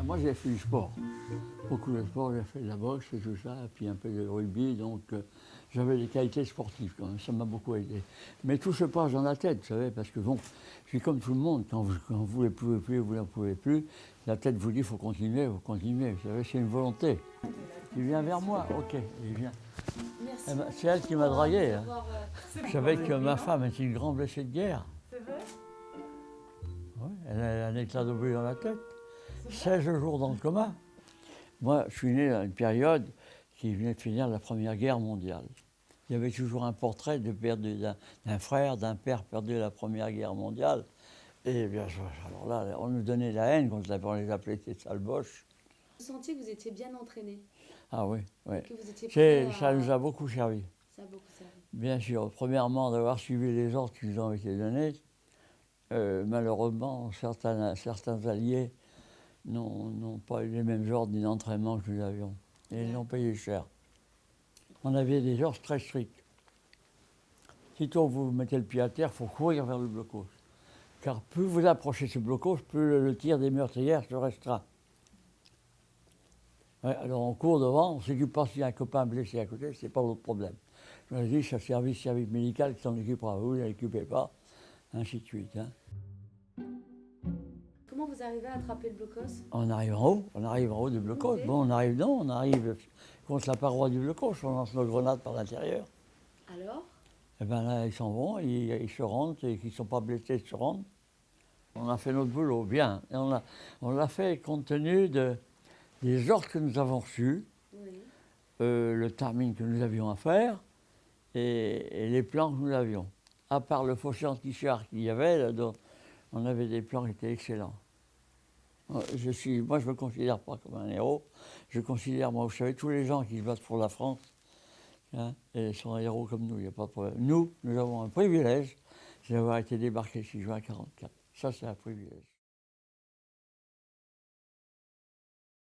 Moi, j'ai fait du sport. Beaucoup de sport, j'ai fait de la boxe et tout ça, et puis un peu de rugby, donc j'avais des qualités sportives quand même, ça m'a beaucoup aidé. Mais tout se passe dans la tête, vous savez, parce que bon, je suis comme tout le monde, quand vous ne pouvez plus, vous n'en pouvez plus, la tête vous dit il faut continuer, vous savez, c'est une volonté. Il vient vers moi, ok, il vient. Merci. C'est elle qui m'a dragué. Hein. Je savais que ma bien. femme était une grande blessée de guerre. C'est vrai? Ouais, elle a un éclat d'obus dans la tête. 16 jours dans le coma. Moi, je suis né à une période qui venait de finir la Première Guerre mondiale. Il y avait toujours un portrait d'un frère, d'un père perdu à la Première Guerre mondiale. Et bien, alors là, on nous donnait la haine quand on les appelait ces sales boches. Vous sentiez que vous étiez bien entraîné? Ah oui, oui. Que vous étiez prêt à... Ça nous a beaucoup servi. Ça a beaucoup servi. Bien sûr. Premièrement, d'avoir suivi les ordres qui nous ont été donnés. Malheureusement, certains alliés n'ont pas eu les mêmes ordres ni d'entraînement que nous avions. Et ils l'ont payé cher. On avait des ordres très stricts. Sitôt que vous mettez le pied à terre, il faut courir vers le blocos. Car plus vous approchez ce blocos, plus le tir des meurtrières se restreint. Ouais, alors on court devant, on ne s'occupe pas s'il y a un copain blessé à côté, c'est pas votre problème. Je me dis, c'est le service médical qui s'en occupera, vous ne l'occupez pas, ainsi de suite. Hein. Comment vous arrivez à attraper le blocos? On arrive en haut du blocos. Bon, on arrive contre la paroi du blocos, on lance nos grenades par l'intérieur. Alors? Et bien là, ils s'en vont, ils se rendent, et qui ne sont pas blessés ils se rendent. On a fait notre boulot, bien. Et on l'a fait compte tenu des ordres que nous avons reçus, Oui. le timing que nous avions à faire, et les plans que nous avions. À part le fossé anti-char qu'il y avait, là, on avait des plans qui étaient excellents. Moi, je ne me considère pas comme un héros. Je considère, moi, vous savez, tous les gens qui se battent pour la France, hein, et sont des héros comme nous, il n'y a pas de problème. Nous avons un privilège, c'est d'avoir été débarqués le 6 juin 1944. Ça, c'est un privilège.